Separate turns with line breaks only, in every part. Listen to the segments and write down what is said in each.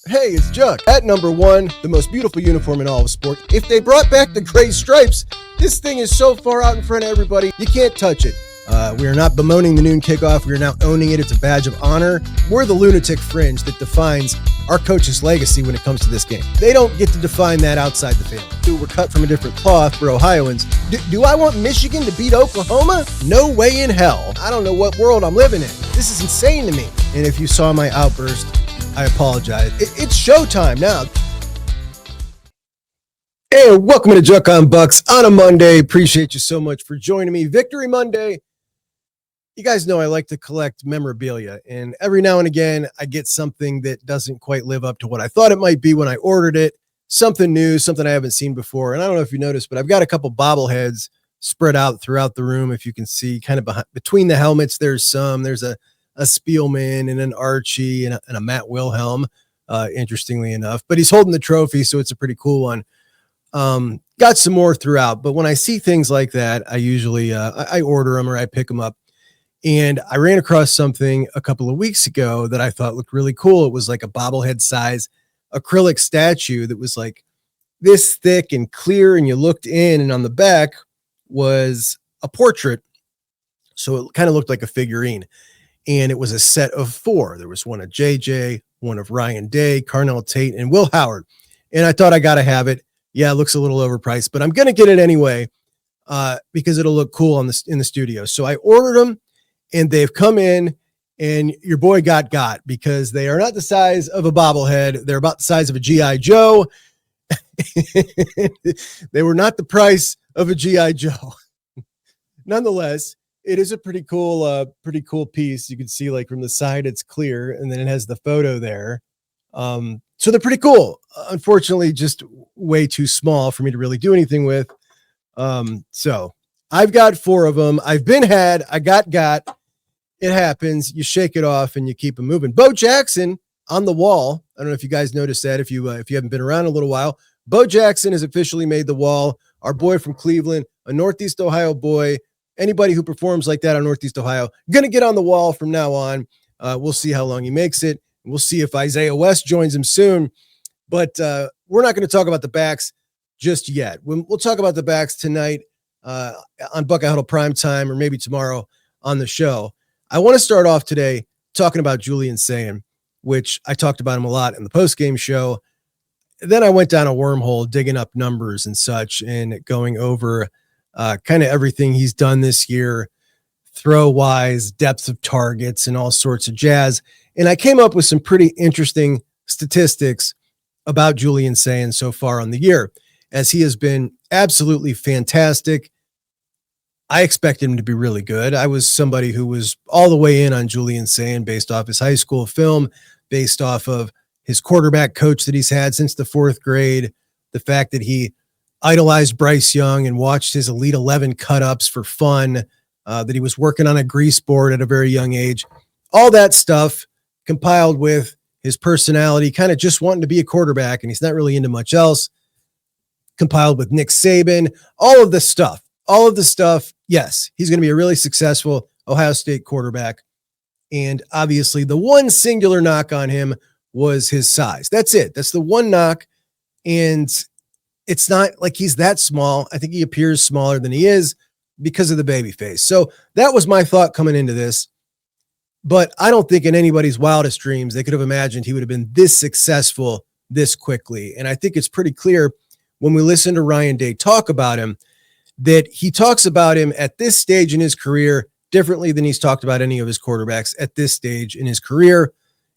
Hey, it's Juck. At number one, the most beautiful uniform in all of sport. If they brought back the gray stripes, this thing is so far out in front of everybody, you can't touch it. We are not bemoaning the noon kickoff. We are now owning it. It's a badge of honor. We're the lunatic fringe that defines our coach's legacy when it comes to this game. They don't get to define that outside the family. We're cut from a different cloth for Ohioans. Do I want Michigan to beat Oklahoma? No way in hell. I don't know what world I'm living in. This is insane to me. And if you saw my outburst, I apologize. It's showtime now. Hey, welcome to Juck on Bucks on a Monday. Appreciate you so much for joining me. Victory Monday. You guys know I like to collect memorabilia, and every now and again, I get something that doesn't quite live up to what I thought it might be when I ordered it. Something new, something I haven't seen before. And I don't know if you noticed, but I've got a couple bobbleheads spread out throughout the room. If you can see, kind of between the helmets, there's a Spielman and an Archie and a Matt Wilhelm, interestingly enough. But he's holding the trophy, so it's a pretty cool one. Got some more throughout, but when I see things like that, I usually I order them or I pick them up. And I ran across something a couple of weeks ago that I thought looked really cool. It was like a bobblehead size acrylic statue that was like this thick and clear, and you looked in, and on the back was a portrait. So it kind of looked like a figurine. And it was a set of four. There was one of JJ, one of Ryan Day, Carnell Tate, and Will Howard. And I thought I got to have it. Yeah, it looks a little overpriced, but I'm going to get it anyway because it'll look cool in the studio. So I ordered them, and they've come in, and your boy got because they are not the size of a bobblehead. They're about the size of a G.I. Joe. They were not the price of a G.I. Joe. Nonetheless, it is a pretty cool piece. You can see, like, from the side, it's clear, and then it has the photo there. So they're pretty cool. Unfortunately, just way too small for me to really do anything with. So I've got four of them. I've been had. I got. It happens. You shake it off and you keep them moving. Bo Jackson on the wall. I don't know if you guys noticed that. If you haven't been around a little while, Bo Jackson has officially made the wall. Our boy from Cleveland, a Northeast Ohio boy. Anybody who performs like that on Northeast Ohio, going to get on the wall from now on. We'll see how long he makes it. We'll see if Isaiah West joins him soon. But we're not going to talk about the backs just yet. We'll talk about the backs tonight on Buckeye Huddle Primetime, or maybe tomorrow on the show. I want to start off today talking about Julian Sayin, which I talked about him a lot in the postgame show. Then I went down a wormhole digging up numbers and such and going over kind of everything he's done this year, throw-wise, depth of targets, and all sorts of jazz. And I came up with some pretty interesting statistics about Julian Sayin so far on the year, as he has been absolutely fantastic. I expected him to be really good. I was somebody who was all the way in on Julian Sayin based off his high school film, based off of his quarterback coach that he's had since the fourth grade, the fact that he idolized Bryce Young and watched his Elite 11 cut-ups for fun, that he was working on a grease board at a very young age. All that stuff compiled with his personality, kind of just wanting to be a quarterback, and he's not really into much else, compiled with Nick Saban, all of the stuff. Yes, he's going to be a really successful Ohio State quarterback. And obviously the one singular knock on him was his size. That's it. That's the one knock. And it's not like he's that small. I think he appears smaller than he is because of the baby face. So that was my thought coming into this. But I don't think in anybody's wildest dreams they could have imagined he would have been this successful this quickly. And I think it's pretty clear when we listen to Ryan Day talk about him, that he talks about him at this stage in his career differently than he's talked about any of his quarterbacks at this stage in his career.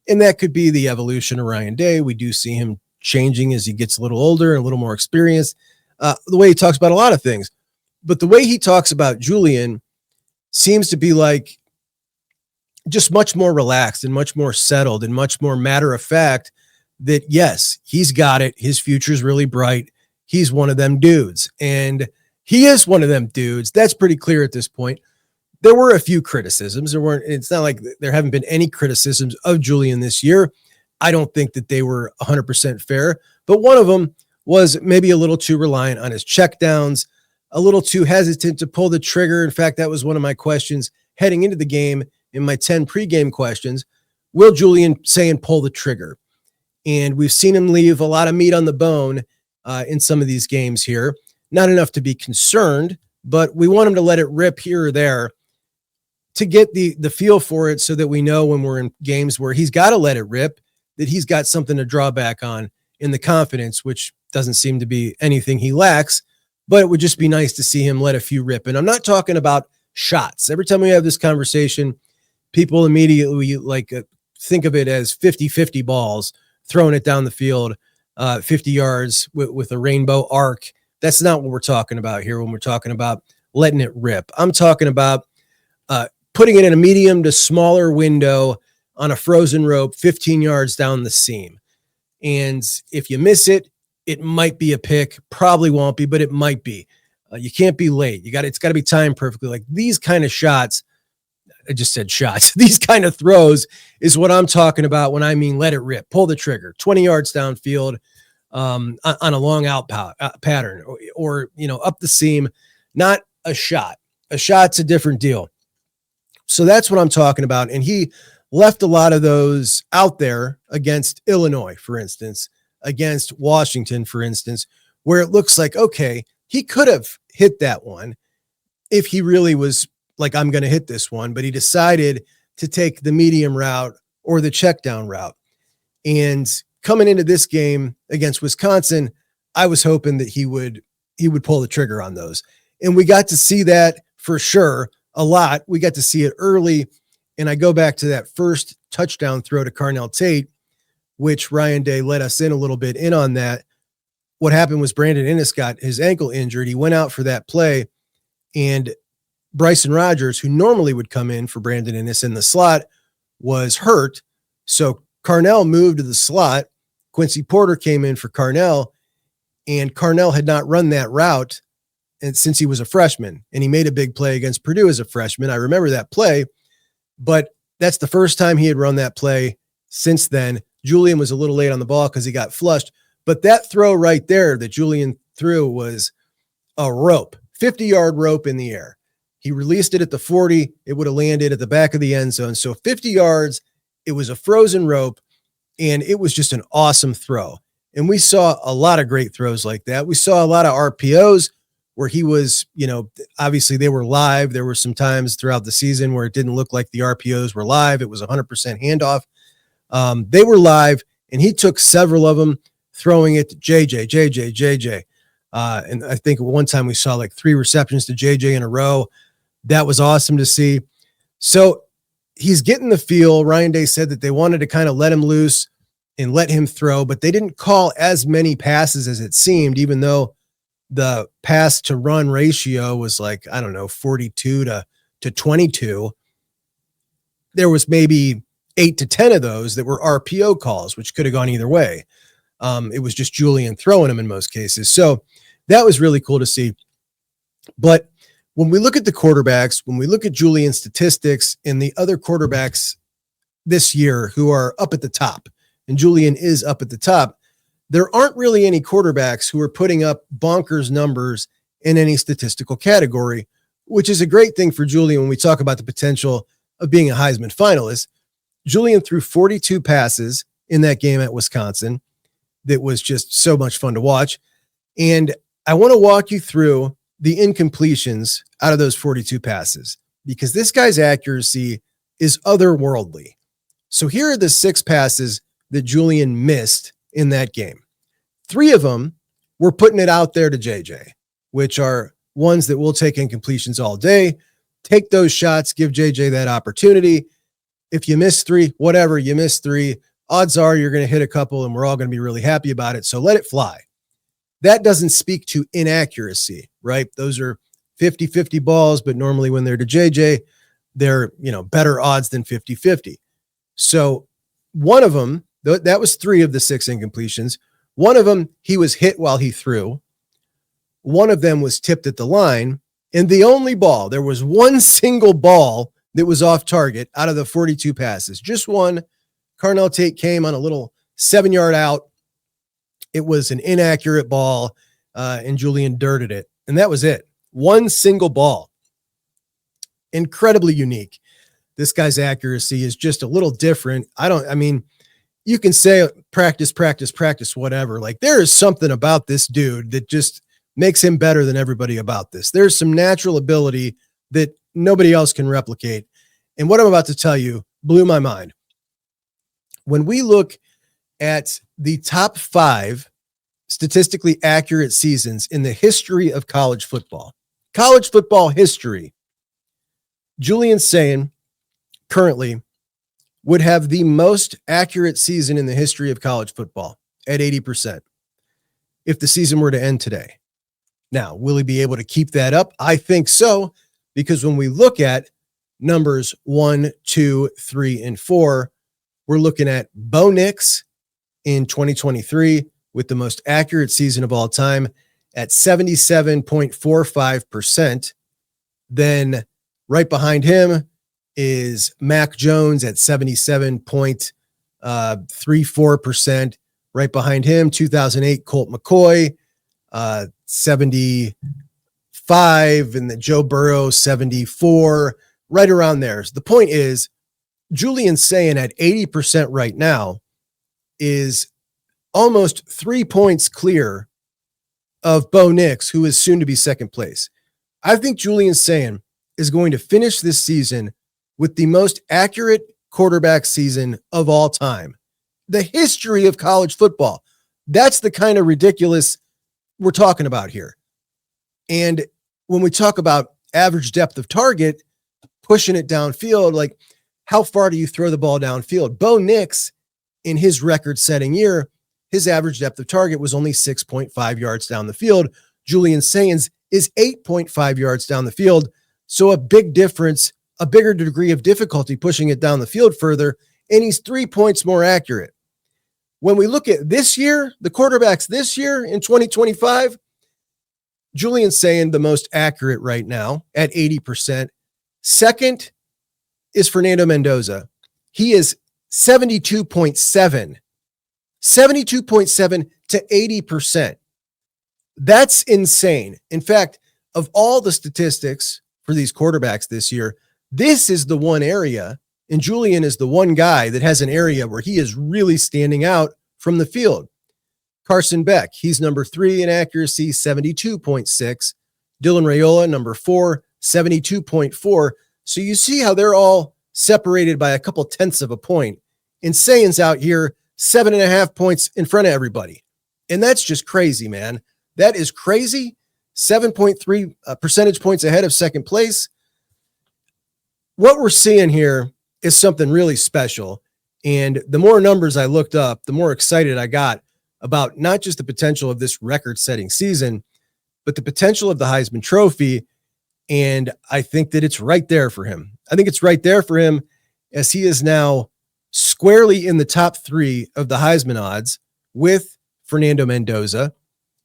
And that could be the evolution of Ryan Day. We do see him changing as he gets a little older and a little more experienced, the way he talks about a lot of things. But the way he talks about Julian seems to be like just much more relaxed and much more settled and much more matter of fact that, yes, he's got it. His future's really bright. He's one of them dudes. And he is one of them dudes. That's pretty clear at this point. There were a few criticisms. It's not like there haven't been any criticisms of Julian this year. I don't think that they were 100% fair, but one of them was maybe a little too reliant on his checkdowns, a little too hesitant to pull the trigger. In fact, that was one of my questions heading into the game in my 10 pregame questions. Will Julian Sayin pull the trigger? And we've seen him leave a lot of meat on the bone in some of these games here. Not enough to be concerned, but we want him to let it rip here or there to get the feel for it so that we know when we're in games where he's got to let it rip, that he's got something to draw back on in the confidence, which doesn't seem to be anything he lacks, but it would just be nice to see him let a few rip. And I'm not talking about shots. Every time we have this conversation, people immediately think of it as 50-50 balls, throwing it down the field, 50 yards with a rainbow arc. That's not what we're talking about here when we're talking about letting it rip. I'm talking about putting it in a medium to smaller window on a frozen rope 15 yards down the seam. And if you miss it, it might be a pick. Probably won't be, but it might be. You can't be late. It's got to be timed perfectly. Like these kind of shots, I just said shots. These kind of throws is what I'm talking about when I mean let it rip. Pull the trigger 20 yards downfield on a long out pattern or up the seam, not a shot. A shot's a different deal. So that's what I'm talking about. And he left a lot of those out there against Illinois, for instance, against Washington, for instance, where it looks like, okay, he could have hit that one if he really was like, I'm going to hit this one, but he decided to take the medium route or the check down route. And coming into this game against Wisconsin, I was hoping that he would pull the trigger on those. And we got to see that for sure a lot. We got to see it early. And I go back to that first touchdown throw to Carnell Tate, which Ryan Day let us in a little bit in on that. What happened was Brandon Innes got his ankle injured. He went out for that play, and Bryson Rogers, who normally would come in for Brandon Innes in the slot, was hurt. So Carnell moved to the slot. Quincy Porter came in for Carnell, and Carnell had not run that route and since he was a freshman, and he made a big play against Purdue as a freshman. I remember that play, but that's the first time he had run that play since then. Julian was a little late on the ball because he got flushed, but that throw right there that Julian threw was a rope, 50-yard rope in the air. He released it at the 40. It would have landed at the back of the end zone. So 50 yards, it was a frozen rope, and it was just an awesome throw. And we saw a lot of great throws like that. We saw a lot of RPOs where he was, obviously they were live. There were some times throughout the season where it didn't look like the RPOs were live. It was 100% handoff. They were live, and he took several of them, throwing it to JJ. And I think at one time we saw like 3 receptions to JJ in a row. That was awesome to see. So he's getting the feel. Ryan Day said that they wanted to kind of let him loose and let him throw, but they didn't call as many passes as it seemed, even though the pass to run ratio was like, 42 to 22. There was maybe 8 to 10 of those that were RPO calls, which could have gone either way. It was just Julian throwing them in most cases. So that was really cool to see. But when we look at the quarterbacks, when we look at Julian's statistics and the other quarterbacks this year who are up at the top, and Julian is up at the top, there aren't really any quarterbacks who are putting up bonkers numbers in any statistical category, which is a great thing for Julian when we talk about the potential of being a Heisman finalist. Julian threw 42 passes in that game at Wisconsin. That was just so much fun to watch. And I want to walk you through the incompletions out of those 42 passes, because this guy's accuracy is otherworldly. So here are the 6 passes that Julian missed in that game. 3 of them were putting it out there to JJ, which are ones that will take incompletions all day. Take those shots, give JJ that opportunity. If you miss 3, whatever, you miss 3, odds are you're going to hit a couple and we're all going to be really happy about it. So let it fly. That doesn't speak to inaccuracy, right? Those are 50-50 balls, but normally when they're to JJ, they're, better odds than 50-50. So one of them, that was 3 of the 6 incompletions. One of them, he was hit while he threw. One of them was tipped at the line. And the only ball, there was one single ball that was off target out of the 42 passes. Just one. Carnell Tate came on a little 7-yard out. It was an inaccurate ball, and Julian dirted it. And that was it. One single ball. Incredibly unique. This guy's accuracy is just a little different. you can say practice, whatever. Like, there is something about this dude that just makes him better than everybody about this. There's some natural ability that nobody else can replicate. And what I'm about to tell you blew my mind. When we look at the top 5 statistically accurate seasons in the history of college football history, Julian Sayin currently would have the most accurate season in the history of college football at 80% if the season were to end today. Now, will he be able to keep that up? I think so, because when we look at numbers 1, 2, 3, and 4, we're looking at Bo Nix in 2023 with the most accurate season of all time at 77.45%. Then right behind him is Mac Jones at 77.34%. Right behind him, 2008 Colt McCoy, 75, and the Joe Burrow 74, right around there. So the point is, Julian Sayin at 80% right now is almost 3 points clear of Bo Nix, who is soon to be second place. I think Julian Sayin is going to finish this season with the most accurate quarterback season of all time. The history of college football. That's the kind of ridiculous we're talking about here. And when we talk about average depth of target, pushing it downfield, like, how far do you throw the ball downfield? Bo Nix, in his record-setting year, his average depth of target was only 6.5 yards down the field. Julian Sayin's is 8.5 yards down the field. So a big difference, a bigger degree of difficulty pushing it down the field further, and he's 3 points more accurate. When we look at this year, the quarterbacks this year in 2025, Julian Sayin, the most accurate right now at 80%. Second is Fernando Mendoza. He is 72.7 to 80%. That's insane. In fact, of all the statistics for these quarterbacks this year, this is the one area, and Julian is the one guy that has an area where he is really standing out from the field. Carson Beck, he's number 3 in accuracy, 72.6. Dylan Raiola, number 4, 72.4. So you see how they're all separated by a couple tenths of a point. And Sayin's out here 7.5 points in front of everybody. And that's just crazy, man. That is crazy. 7.3 percentage points ahead of second place. What we're seeing here is something really special. And the more numbers I looked up, the more excited I got about not just the potential of this record-setting season, but the potential of the Heisman Trophy. And I think that it's right there for him. I think it's right there for him, as he is now squarely in the top 3 of the Heisman odds with Fernando Mendoza,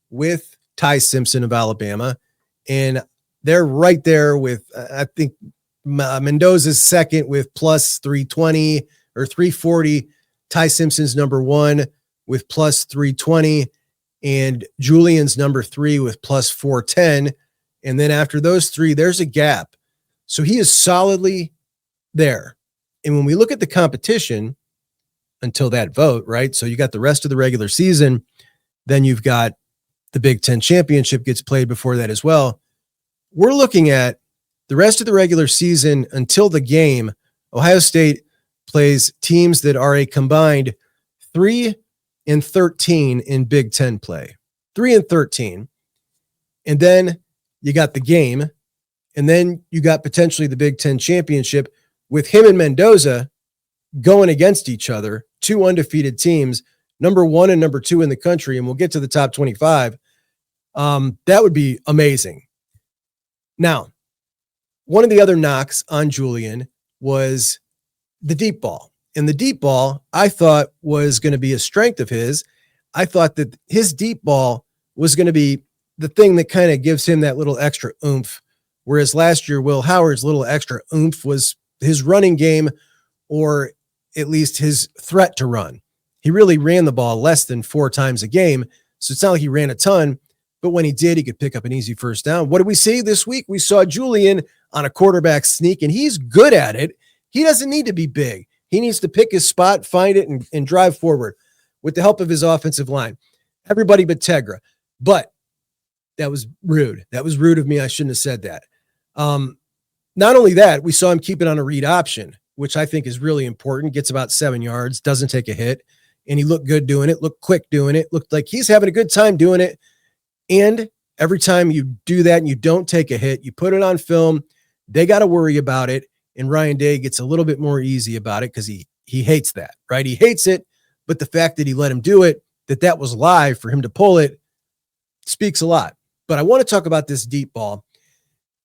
with Ty Simpson of Alabama. And they're right there with, I think, Mendoza's second with plus 320 or 340. Ty Simpson's number 1 with plus 320. And Julian's number 3 with plus 410. And then after those 3, there's a gap. So he is solidly there. And when we look at the competition until that vote, right? So you got the rest of the regular season. Then you've got the Big Ten championship gets played before that as well. We're looking at the rest of the regular season until the game. Ohio State plays teams that are a combined 3-13 in Big Ten play. 3-13. And then you got the game. And then you got potentially the Big Ten championship with him and Mendoza going against each other. 2 undefeated teams, number 1 and number 2 in the country. And we'll get to the top 25. That would be amazing. Now, one of the other knocks on Julian was the deep ball. And the deep ball, I thought, was going to be a strength of his. I thought that his deep ball was going to be the thing that kind of gives him that little extra oomph. Whereas last year, Will Howard's little extra oomph was his running game, or at least his threat to run. He really ran the ball less than 4 times a game. So it's not like he ran a ton, but when he did, he could pick up an easy first down. What did we see this week? We saw Julian on a quarterback sneak, and he's good at it. He doesn't need to be big. He needs to pick his spot, find it, and drive forward with the help of his offensive line. Everybody but Tegra. But that was rude. That was rude of me. I shouldn't have said that. Not only that, we saw him keep it on a read option, which I think is really important. Gets about 7 yards, doesn't take a hit. And he looked good doing it, looked quick doing it, looked like he's having a good time doing it. And every time you do that and you don't take a hit, you put it on film, they got to worry about it. And Ryan Day gets a little bit more easy about it because he hates that, right? He hates it. But the fact that he let him do it, that was live for him to pull it, speaks a lot. But I want to talk about this deep ball.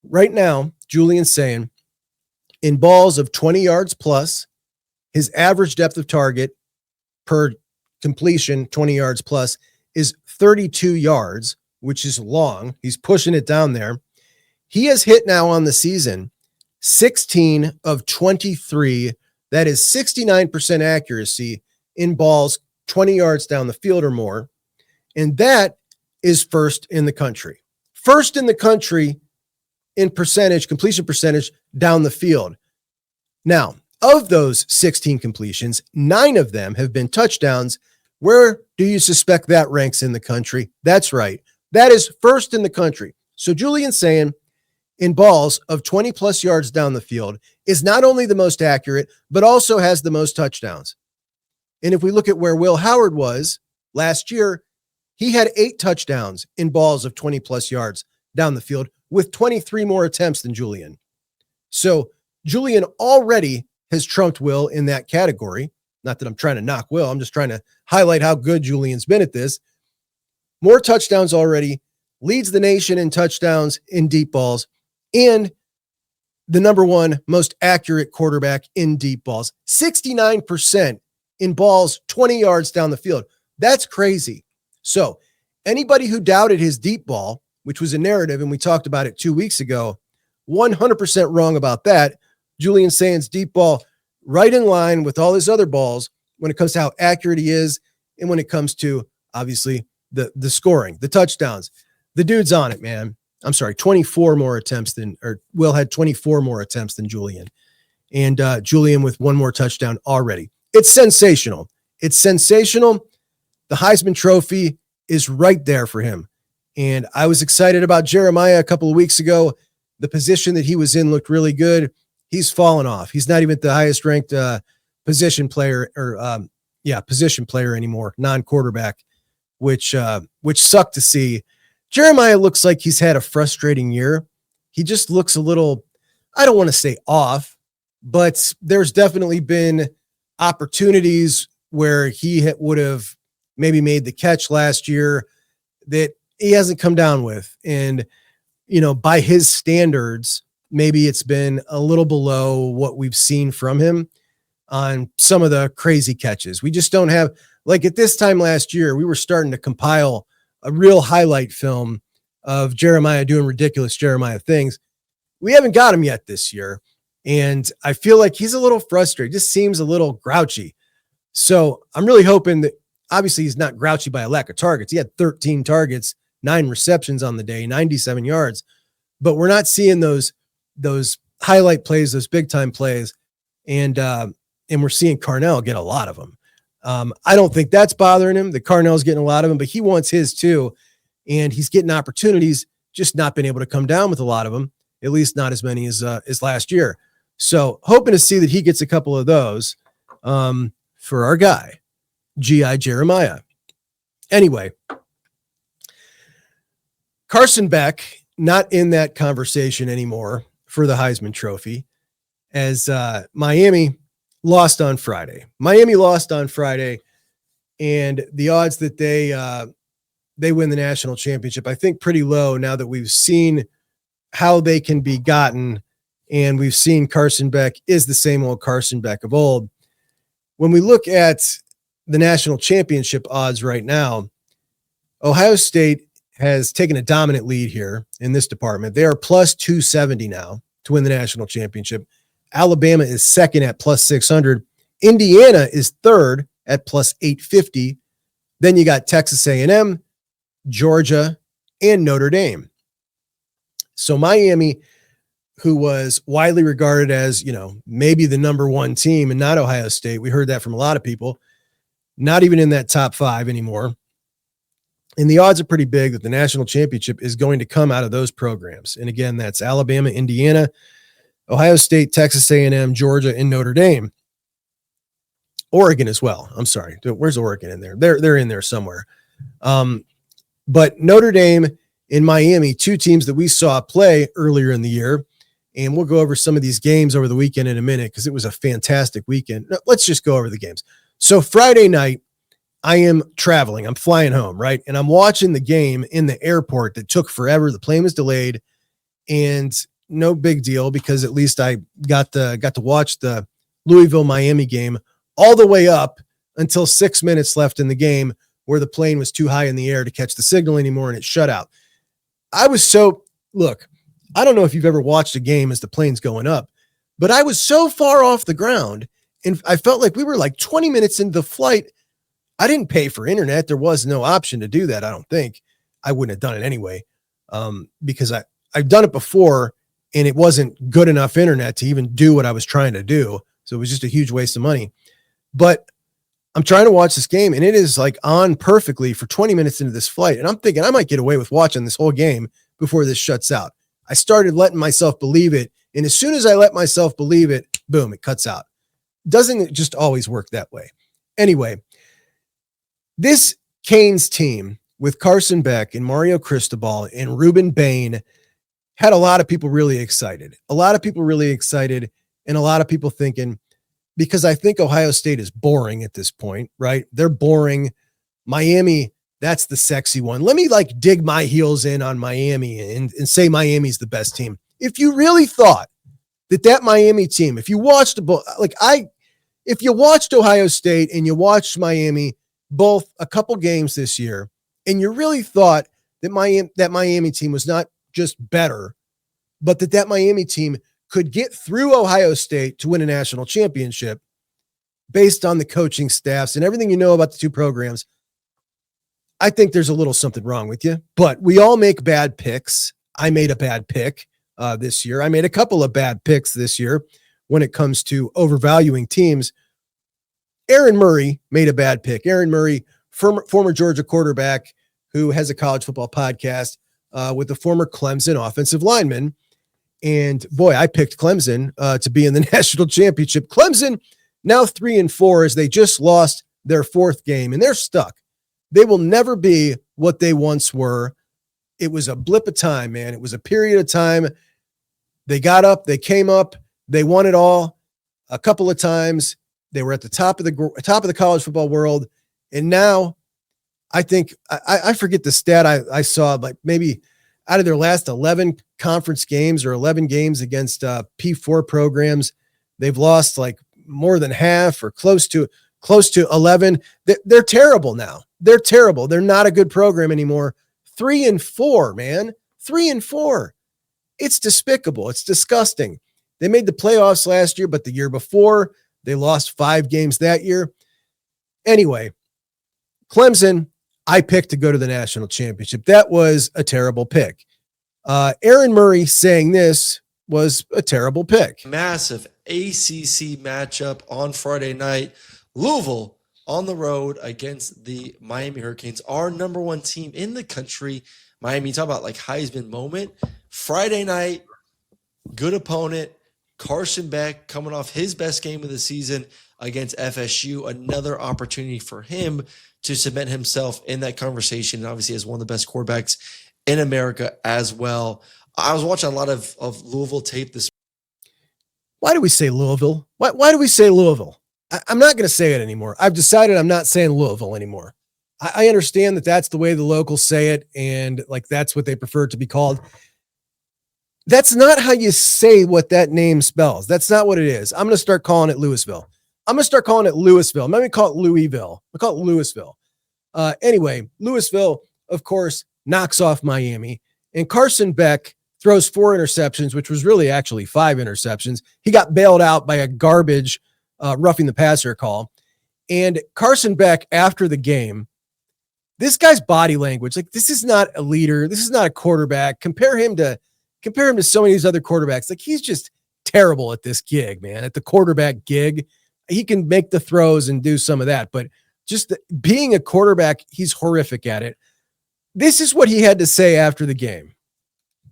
Right now, Julian Sayin, in balls of 20 yards plus, his average depth of target per completion, 20 yards plus, is 32 yards, which is long. He's pushing it down there. He has hit now on the season 16 of 23. That is 69% accuracy in balls 20 yards down the field or more. And that is first in the country. First in the country in percentage, completion percentage down the field. Now, of those 16 completions, 9 of them have been touchdowns. Where do you suspect that ranks in the country? That's right. That is first in the country. So Julian Sayin, in balls of 20 plus yards down the field, is not only the most accurate, but also has the most touchdowns. And if we look at where Will Howard was last year, he had 8 touchdowns in balls of 20 plus yards down the field with 23 more attempts than Julian. So Julian already has trumped Will in that category. Not that I'm trying to knock Will. I'm just trying to highlight how good Julian's been at this. More touchdowns already, leads the nation in touchdowns in deep balls, and the number one most accurate quarterback in deep balls. 69% in balls 20 yards down the field. That's crazy. So anybody who doubted his deep ball, which was a narrative, and we talked about it 2 weeks ago, 100% wrong about that. Julian Sayin's deep ball right in line with all his other balls when it comes to how accurate he is and when it comes to, obviously, the scoring, the touchdowns. The dude's on it, man. I'm sorry, 24 more attempts than, or Will had 24 more attempts than Julian. And Julian with 1 more touchdown already. It's sensational. It's sensational. The Heisman Trophy is right there for him. And I was excited about Jeremiah a couple of weeks ago. The position that he was in looked really good. He's fallen off. He's not even the highest ranked position player anymore, non-quarterback, which sucked to see. Jeremiah looks like he's had a frustrating year. He just looks a little, I don't want to say off, but there's definitely been opportunities where he would have maybe made the catch last year that he hasn't come down with. And, you know, by his standards, maybe it's been a little below what we've seen from him on some of the crazy catches. We just don't have, like at this time last year, we were starting to compile a real highlight film of Jeremiah doing ridiculous Jeremiah things. We haven't got him yet this year. And I feel like he's a little frustrated. Just seems a little grouchy. So I'm really hoping that, obviously he's not grouchy by a lack of targets. He had 13 targets, 9 receptions on the day, 97 yards, but we're not seeing those highlight plays, those big time plays. And we're seeing Carnell get a lot of them. I don't think that's bothering him. The Carnell's getting a lot of them, but he wants his too. And he's getting opportunities, just not been able to come down with a lot of them, at least not as many as last year. So hoping to see that he gets a couple of those for our guy, G.I. Jeremiah. Anyway, Carson Beck, not in that conversation anymore for the Heisman Trophy, as Miami lost on Friday. Miami lost on Friday, and the odds that they win the national championship, I think, pretty low now that we've seen how they can be gotten, and we've seen Carson Beck is the same old Carson Beck of old. When we look at the national championship odds right now, Ohio State has taken a dominant lead here in this department. They are plus 270 now to win the national championship. Alabama is second at plus 600. Indiana is third at plus 850. Then you got Texas A&M, Georgia, and Notre Dame. So Miami who was widely regarded as, maybe the number one team and not Ohio State. We heard that from a lot of people, not even in that top 5 anymore. And the odds are pretty big that the national championship is going to come out of those programs. And again, that's Alabama, Indiana, Ohio State, Texas A&M, Georgia, and Notre Dame. Oregon as well. I'm sorry. Where's Oregon in there? They're in there somewhere. But Notre Dame and Miami, 2 teams that we saw play earlier in the year. And we'll go over some of these games over the weekend in a minute because it was a fantastic weekend. No, let's just go over the games. So Friday night, I am traveling. I'm flying home, right? And I'm watching the game in the airport that took forever. The plane was delayed, and no big deal because at least I got to watch the Louisville-Miami game all the way up until 6 minutes left in the game where the plane was too high in the air to catch the signal anymore, and it shut out. Look, I don't know if you've ever watched a game as the plane's going up, but I was so far off the ground, and I felt like we were like 20 minutes into the flight. I didn't pay for internet. There was no option to do that. I don't think. I wouldn't have done it anyway, because I've done it before and it wasn't good enough internet to even do what I was trying to do. So it was just a huge waste of money. But I'm trying to watch this game and it is like on perfectly for 20 minutes into this flight. And I'm thinking I might get away with watching this whole game before this shuts out. I started letting myself believe it. And as soon as I let myself believe it, boom, it cuts out. Doesn't it just always work that way? Anyway, this Canes team with Carson Beck and Mario Cristobal and Ruben Bain had a lot of people really excited. And a lot of people thinking, because I think Ohio State is boring at this point, right? They're boring. Miami, that's the sexy one. Let me dig my heels in on Miami and say Miami's the best team. If you really thought that Miami team, if you watched if you watched Ohio State and you watched Miami both a couple games this year, and you really thought that Miami team was not just better, but that Miami team could get through Ohio State to win a national championship based on the coaching staffs and everything you know about the 2 programs, I think there's a little something wrong with you. But we all make bad picks. I made a bad pick this year. I made a couple of bad picks this year when it comes to overvaluing teams. Aaron Murray made a bad pick. Aaron Murray, former Georgia quarterback who has a college football podcast with the former Clemson offensive lineman. And boy, I picked Clemson to be in the national championship. Clemson now 3-4 as they just lost their 4th game and they're stuck. They will never be what they once were. It was a blip of time, man. It was a period of time. They got up, they came up, they won it all a couple of times. They were at the top of the college football world. And now I think I forget the stat I saw, like maybe out of their last 11 conference games or 11 games against P4 programs, they've lost like more than half or close to 11. They're terrible now. They're terrible. They're not a good program anymore. 3-4, man. 3-4. It's despicable. It's disgusting. They made the playoffs last year, but the year before, they lost 5 games that year. Anyway, Clemson, I picked to go to the national championship. That was a terrible pick. Aaron Murray saying this was a terrible pick.
Massive ACC matchup on Friday night. Louisville on the road against the Miami Hurricanes, our number 1 team in the country. Miami, talk about like Heisman moment. Friday night, good opponent. Carson Beck coming off his best game of the season against FSU. Another opportunity for him to cement himself in that conversation. And obviously as one of the best quarterbacks in America as well. I was watching a lot of Louisville tape this.
Why do we say Louisville? Why do we say Louisville? I'm not going to say it anymore. I've decided I'm not saying Louisville anymore. I understand that that's the way the locals say it. And like, that's what they prefer it to be called. That's not how you say what that name spells. That's not what it is. I'm going to start calling it Louisville. I'm going to start calling it Louisville. Let me call it Louisville. We'll call it Louisville. Anyway, Louisville, of course, knocks off Miami. And Carson Beck throws 4 interceptions, which was really actually 5 interceptions. He got bailed out by a garbage roughing the passer call. And Carson Beck, after the game, this guy's body language, like, this is not a leader. This is not a quarterback. Compare him to compare him to so many of these other quarterbacks. Like, he's just terrible at this gig, man. At the quarterback gig, he can make the throws and do some of that, but just being a quarterback, he's horrific at it. This is what he had to say after the game.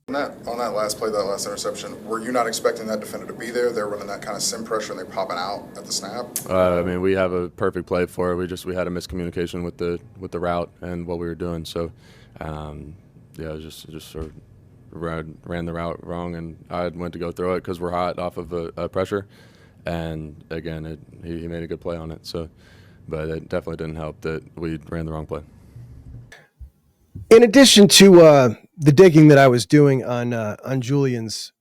On that last play, that last interception, were you not expecting that defender to be there? They're running that kind of sim pressure and they're popping out at the snap.
I mean, we have a perfect play for it. We had a miscommunication with the route and what we were doing. So, just sort of ran the route wrong, and I went to go throw it because we're hot off of a pressure. And again, he made a good play on it. So, but it definitely didn't help that we ran the wrong play.
In addition to the digging that I was doing on Julian's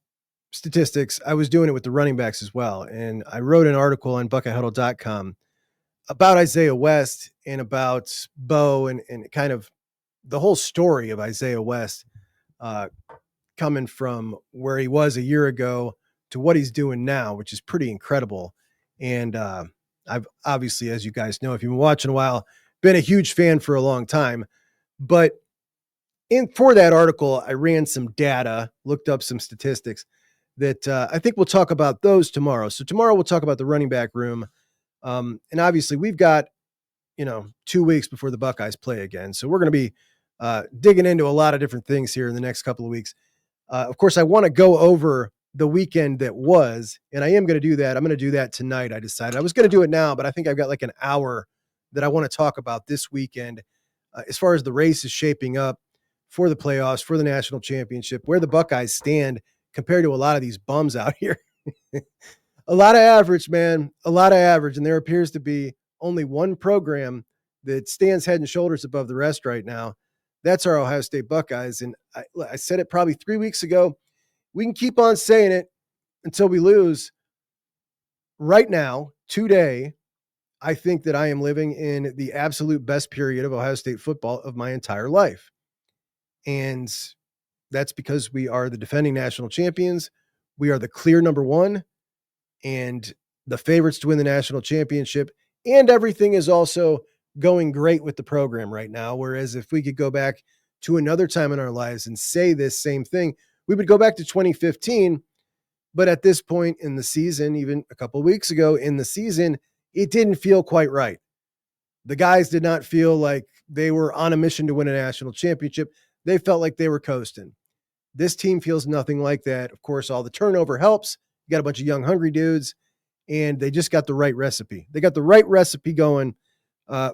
statistics, I was doing it with the running backs as well. And I wrote an article on Buckehuddle.com about Isaiah West and about Bo and kind of the whole story of Isaiah West coming from where he was a year ago to what he's doing now, which is pretty incredible. And I've obviously, as you guys know, if you've been watching a while, been a huge fan for a long time. But for that article, I ran some data, looked up some statistics that I think we'll talk about those tomorrow. So tomorrow we'll talk about the running back room. And obviously we've got, 2 weeks before the Buckeyes play again. So we're going to be digging into a lot of different things here in the next couple of weeks. Of course, I want to go over the weekend that was, and I am going to do that. I'm going to do that tonight. I decided I was going to do it now, but I think I've got like an hour that I want to talk about this weekend as far as the race is shaping up for the playoffs, for the national championship, where the Buckeyes stand compared to a lot of these bums out here. A lot of average, man, a lot of average. And there appears to be only one program that stands head and shoulders above the rest right now. That's our Ohio State Buckeyes. And I said it probably 3 weeks ago. We can keep on saying it until we lose. Right now, today, I think that I am living in the absolute best period of Ohio State football of my entire life. And that's because we are the defending national champions. We are the clear number one and the favorites to win the national championship. And everything is also going great with the program right now. Whereas if we could go back to another time in our lives and say this same thing, we would go back to 2015. But at this point in the season, even a couple of weeks ago in the season, it didn't feel quite right. The guys did not feel like they were on a mission to win a national championship. They felt like they were coasting. This team feels nothing like that. Of course, all the turnover helps. You got a bunch of young, hungry dudes, and they just got the right recipe. They got the right recipe going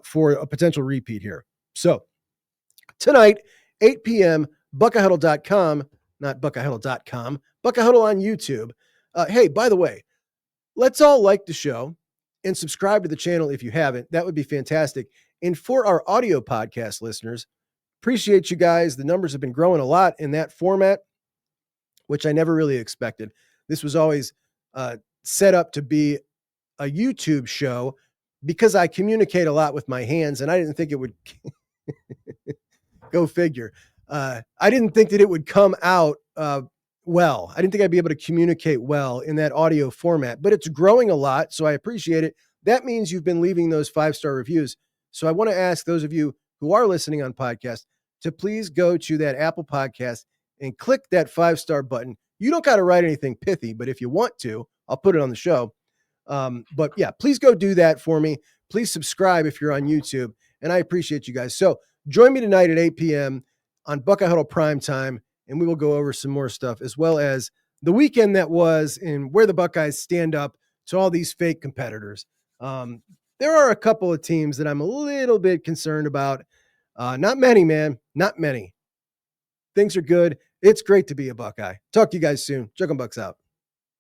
for a potential repeat here. So tonight, 8 p.m., buckehuddle.com, not buckehuddle.com, Buckehuddle on YouTube. Hey, by the way, let's all like the show and subscribe to the channel if you haven't. That would be fantastic. And for our audio podcast listeners, appreciate you guys. The numbers have been growing a lot in that format, which I never really expected. This was always set up to be a YouTube show because I communicate a lot with my hands, and I didn't think it would go figure. I didn't think that it would come out well. I didn't think I'd be able to communicate well in that audio format, but it's growing a lot, so I appreciate it. That means you've been leaving those 5-star reviews. So I want to ask those of you who are listening on podcast to please go to that Apple Podcast and click that 5-star button. You don't got to write anything pithy, but if you want to, I'll put it on the show. But yeah, please go do that for me. Please subscribe if you're on YouTube, and I appreciate you guys. So join me tonight at 8 p.m. on Buckeye Huddle Prime Time, and we will go over some more stuff, as well as the weekend that was and where the Buckeyes stand up to all these fake competitors. There are a couple of teams that I'm a little bit concerned about. Not many, man. Not many. Things are good. It's great to be a Buckeye. Talk to you guys soon. Juck 'em Bucks out.